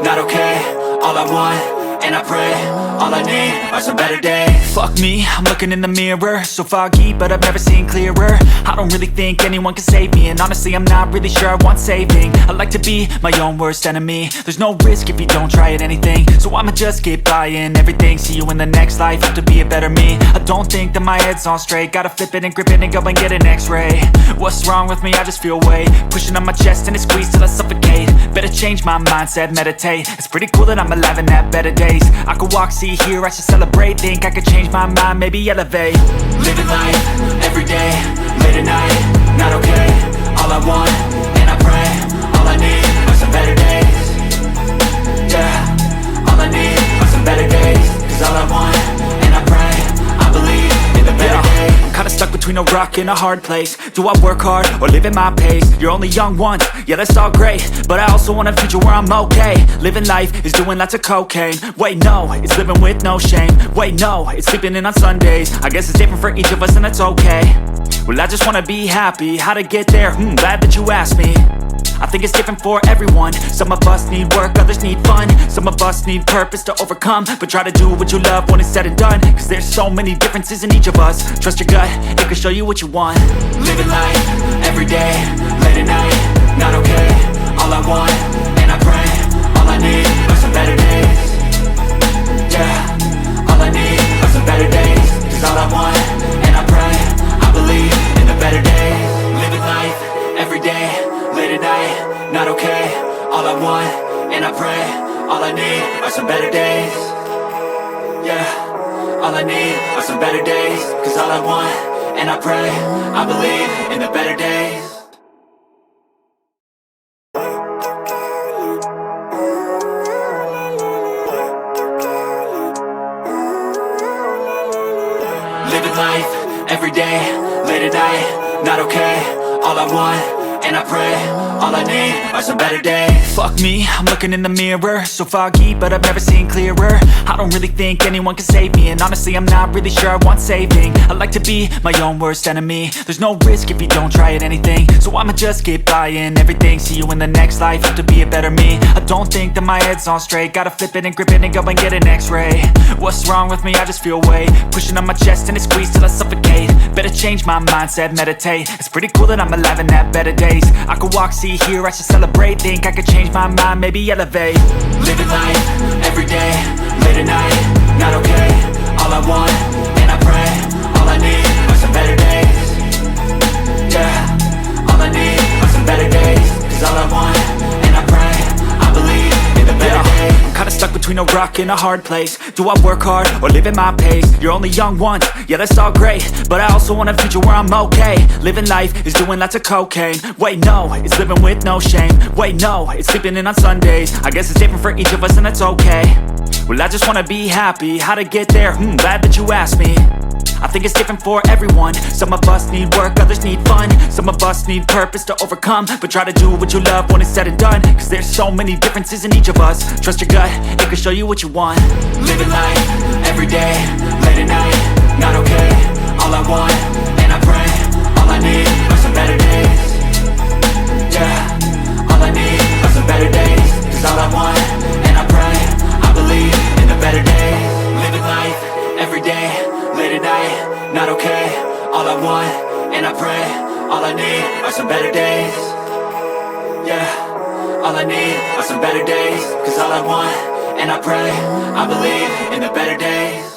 not okay. All I want, and I pray, all I need are some better days. Fuck me, I'm looking in the mirror, so foggy, but I've never seen clearer. I don't really think anyone can save me, and honestly I'm not really sure I want saving. I like to be my own worst enemy. There's no risk if you don't try at anything, so I'ma just keep buying everything. See you in the next life, have to be a better me. I don't think that my head's on straight, gotta flip it and grip it and go and get an x-ray. What's wrong with me? I just feel weight pushing on my chest and it squeezes till I suffocate. Better change my mindset, meditate. It's pretty cool that I'm alive and have better days. I could walk, see, hear, I should celebrate. Think I could change my mind, maybe elevate. Living life, every day, late at night, not okay. All I want, and I pray, all I need are some better days. Yeah, all I need are some better days. Cause all I want, and I pray, I believe in the better days. I'm kinda stuck between a rock and a hard place. Do I work hard or live at my pace? You're only young once, yeah that's all great, but I also want a future where I'm okay. Living life is doing lots of cocaine. Wait no, it's living with no shame. Wait no, it's sleeping in on Sundays. I guess it's different for each of us and that's okay. Well I just wanna be happy, how to get there? Glad that you asked me. I think it's different for everyone. Some of us need work, others need fun. Some of us need purpose to overcome. But try to do what you love when it's said and done. Cause there's so many differences in each of us. Trust your gut, it can show you what you want. Living life, every day, late at night, not okay. All I want, and I pray, all I need are some better days. Yeah, all I need are some better days. Cause all I want, and I pray, I believe in the better days. Living life, every day, late at night, not okay. All I want, and I pray, all I need are some better days. Yeah, all I need are some better days. Cause all I want, and I pray, I believe in the better days. Living life, every day, late at night, not okay. All I want, and I pray, all I need are some better days. Fuck me, I'm looking in the mirror, so foggy, but I've never seen clearer. I don't really think anyone can save me, and honestly I'm not really sure I want saving. I like to be my own worst enemy. There's no risk if you don't try at anything, so I'ma just keep buying everything. See you in the next life, have to be a better me. I don't think that my head's on straight, gotta flip it and grip it and go and get an x-ray. What's wrong with me? I just feel weight pushing on my chest and it squeezes till I suffocate. Better change my mindset, meditate. It's pretty cool that I'm alive and have better days. I could walk, see, hear, I should celebrate. Think I could change my mind, maybe elevate. Living life, every day, late at night, not okay. All I want, and I pray, all I need are some better days. Yeah, all I need are some better days. Cause all I want, and I pray, I believe in the better days. I'm kinda stuck between a rock and a hard place. Do I work hard or live at my pace? You're only young once, yeah that's all great, but I also want a future where I'm okay. Living life is doing lots of cocaine. Wait no, it's living with no shame. Wait no, it's sleeping in on Sundays. I guess it's different for each of us and that's okay. Well I just wanna be happy, how to get there? Glad that you asked me. I think it's different for everyone. Some of us need work, others need fun. Some of us need purpose to overcome. But try to do what you love when it's said and done. Cause there's so many differences in each of us. Trust your gut, it can show you what you want. Living life, every day, late at night, not okay. All I want, and I pray, all I need are some better days. Yeah, all I need are some better days. Cause all I want, and I pray, I believe in the better days. Living life, every day, late at night, not okay. All I want, and I pray, all I need are some better days. Yeah, all I need are some better days. Cause all I want, and I pray, I believe in the better days.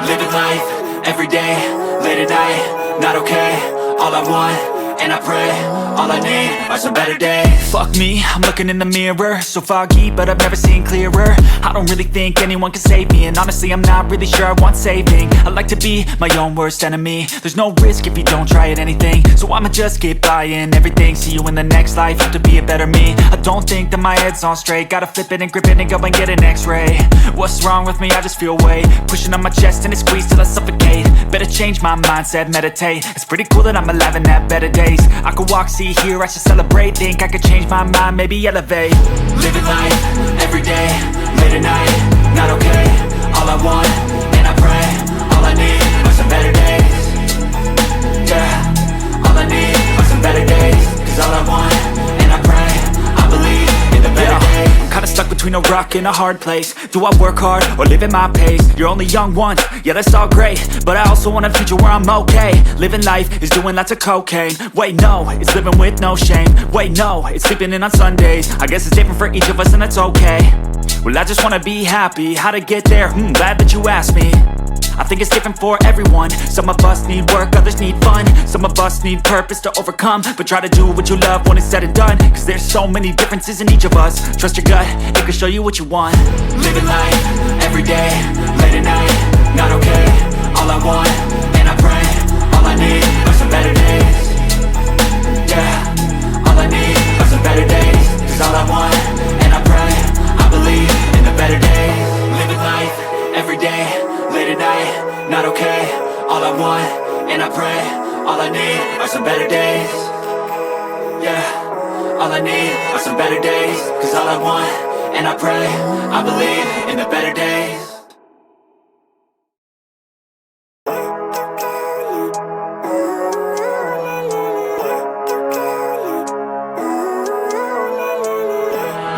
Living life, every day, late at night, not okay. All I want, and I pray, all I need are some better days. Fuck me, I'm looking in the mirror, so foggy, but I've never seen clearer. I don't really think anyone can save me, and honestly I'm not really sure I want saving. I like to be my own worst enemy. There's no risk if you don't try at anything, so I'ma just keep buying everything. See you in the next life, have to be a better me. I don't think that my head's on straight, gotta flip it and grip it and go and get an x-ray. What's wrong with me? I just feel weight pushing on my chest and it squeezes till I suffocate. Better change my mindset, meditate. It's pretty cool that I'm alive and have better days. I could walk, see, hear, I should celebrate. Think I could change my mind, maybe elevate. Living life, every day, late at night, not okay. All I want, and I pray, some better days. Yeah, all I need are some better days. Cause all I want, and I pray, I believe in the better days. I'm kinda stuck between a rock and a hard place. Do I work hard or live at my pace? You're only young once, yeah that's all great, but I also want a future where I'm okay. Living life is doing lots of cocaine. Wait no, it's living with no shame. Wait no, it's sleeping in on Sundays. I guess it's different for each of us and that's okay. Well I just wanna be happy, how to get there? Glad that you asked me. I think it's different for everyone. Some of us need work, others need fun. Some of us need purpose to overcome. But try to do what you love when it's said and done. Cause there's so many differences in each of us. Trust your gut, it can show you what you want. Living life, everyday, late at night, not okay. All I want, and I pray, all I need are some better days. Yeah, all I need are some better days. Cause all I want, and I pray, I believe in the better days. Living life, everyday, late at night, not okay. All I want, and I pray, all I need are some better days. Yeah, all I need are some better days. Cause all I want, and I pray, I believe in the better days.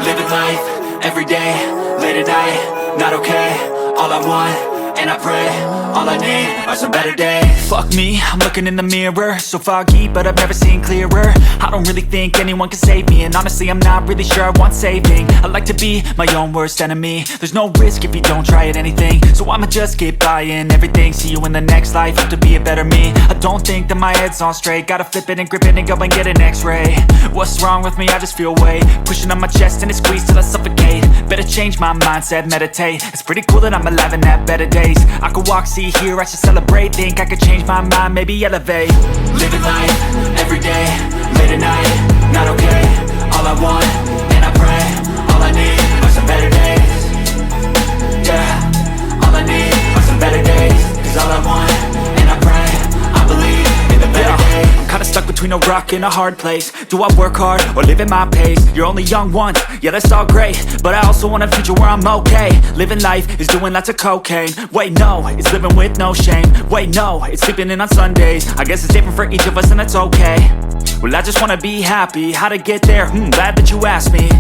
Living life, everyday, late at night, not okay. All I want, and I pray, all I need are some better days. Fuck me, I'm looking in the mirror, so foggy, but I've never seen clearer. I don't really think anyone can save me, and honestly I'm not really sure I want saving. I like to be my own worst enemy. There's no risk if you don't try at anything, so I'ma just keep buying everything. See you in the next life, hope to be a better me. I don't think that my head's on straight, gotta flip it and grip it and go and get an x-ray. What's wrong with me? I just feel weight pushing on my chest and it squeezes till I suffocate. Better change my mindset, meditate. It's pretty cool that I'm alive and have better days. I could walk, see, hear, I should celebrate. Think I could change my mind, maybe elevate. Living life, everyday, late at night, not okay. All I want, and I pray, all I need are some better days. Yeah, all I need are some better days. Cause all I want, and I pray, I believe in the better days. I'm kinda stuck between a rock and a hard place. Do I work hard or live at my pace? You're only young once, yeah that's all great, but I also want a future where I'm okay. Living life is doing lots of cocaine. Wait no, it's living with no shame. Wait no, it's sleeping in on Sundays. I guess it's different for each of us and that's okay. Well I just wanna be happy, how to get there? Glad that you asked me.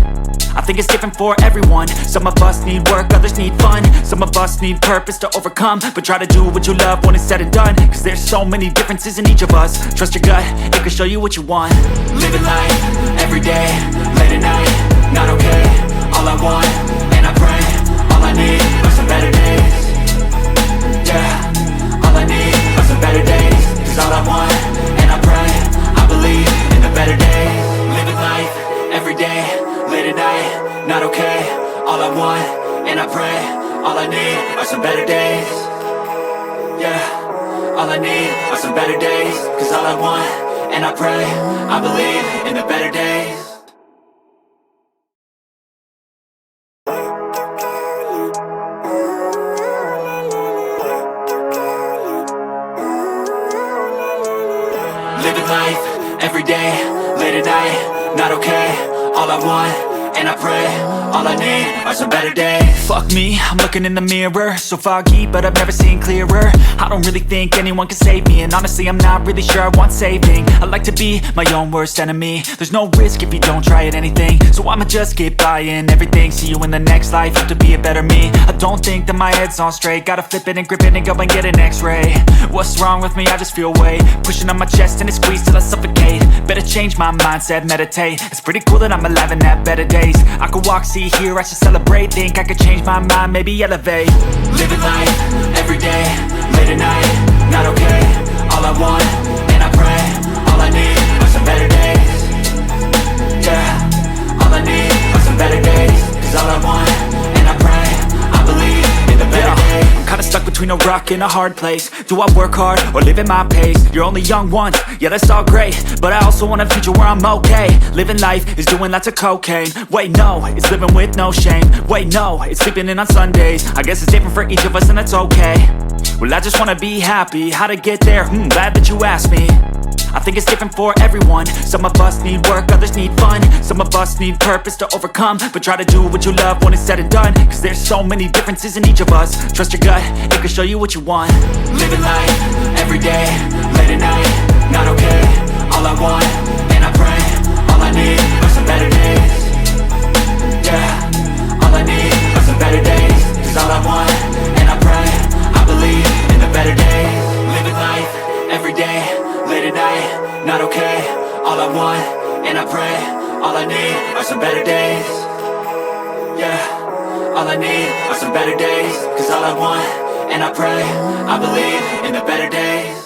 I think it's different for everyone. Some of us need work, others need fun. Some of us need purpose to overcome. But try to do what you love when it's said and done. Cause there's so many differences in each of us. Trust your gut, it can show you what you want. Living life, everyday, late at night, not okay. All I want, and I pray, all I need are some better days. Yeah, all I need are some better days. Cause all I want, and I pray, I believe in the better days. Living life, everyday, late at night, not okay. All I want, and I pray, all I need are some better days. Yeah, all I need are some better days. Cause all I want, and I pray, I believe in the better days. Living life, everyday, late at night, not okay. All I want, and I pray, all I need are some better days. Fuck me, I'm looking in the mirror, so foggy, but I've never seen clearer. I don't really think anyone can save me, and honestly I'm not really sure I want saving. I like to be my own worst enemy. There's no risk if you don't try at anything, so I'ma just keep buying everything. See you in the next life, hope to be a better me. I don't think that my head's on straight, gotta flip it and grip it and go and get an x-ray. What's wrong with me? I just feel weight pushing on my chest and it squeezes till I suffocate. Better change my mindset, meditate. It's pretty cool that I'm alive and have better days. I could walk, see, hear, I should celebrate. Think I could change my mind, maybe elevate. Living life, everyday, late at night, not okay. All I want, and I pray, all I need are some better days. Yeah, all I need are some better days. Cause all I want, and I pray, I believe in the better days. I'm kinda stuck between a rock and a hard place. Do I work hard or live at my pace? You're only young once, yeah that's all great, but I also want a future where I'm okay. Living life is doing lots of cocaine. Wait no, it's living with no shame. Wait no, it's sleeping in on Sundays. I guess it's different for each of us and that's okay. Well I just wanna be happy, how to get there? Glad that you asked me. I I think it's different for everyone. Some of us need work, others need fun. Some of us need purpose to overcome. But try to do what you love when it's said and done, cause there's so many differences in each of us. Trust your gut, it can show you what you want. Living life, everyday, late at night, not okay. All I want, and I pray, all I need are some better days. Yeah, all I need are some better days. Cause all I want, and I pray, I believe in the better days. Living life, everyday, late at night, not okay. All I want, and I pray, all I need are some better days. Yeah, all I need are some better days. Cause all I want, and I pray, I believe in the better days.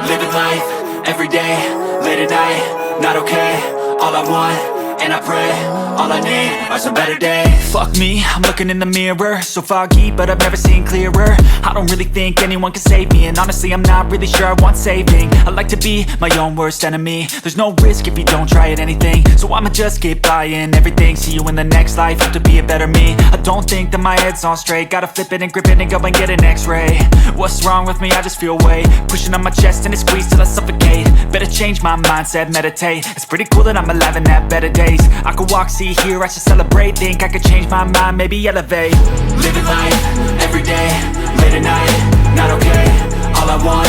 Living life, everyday, late at night, not okay. All I want, and I pray, all I need are some better days. Fuck me, I'm looking in the mirror, so foggy, but I've never seen clearer. I don't really think anyone can save me, and honestly I'm not really sure I want saving. I like to be my own worst enemy. There's no risk if you don't try at anything, so I'ma just keep buying everything. See you in the next life, have to be a better me. I don't think that my head's on straight, gotta flip it and grip it and go and get an x-ray. What's wrong with me? I just feel weight pushing on my chest and it squeezes till I suffocate. Better change my mindset, meditate. It's pretty cool that I'm alive and have better days. I could walk, see, hear, I should celebrate. Think I could change my mind, maybe elevate. Living life, everyday, late at night, not okay. All I want,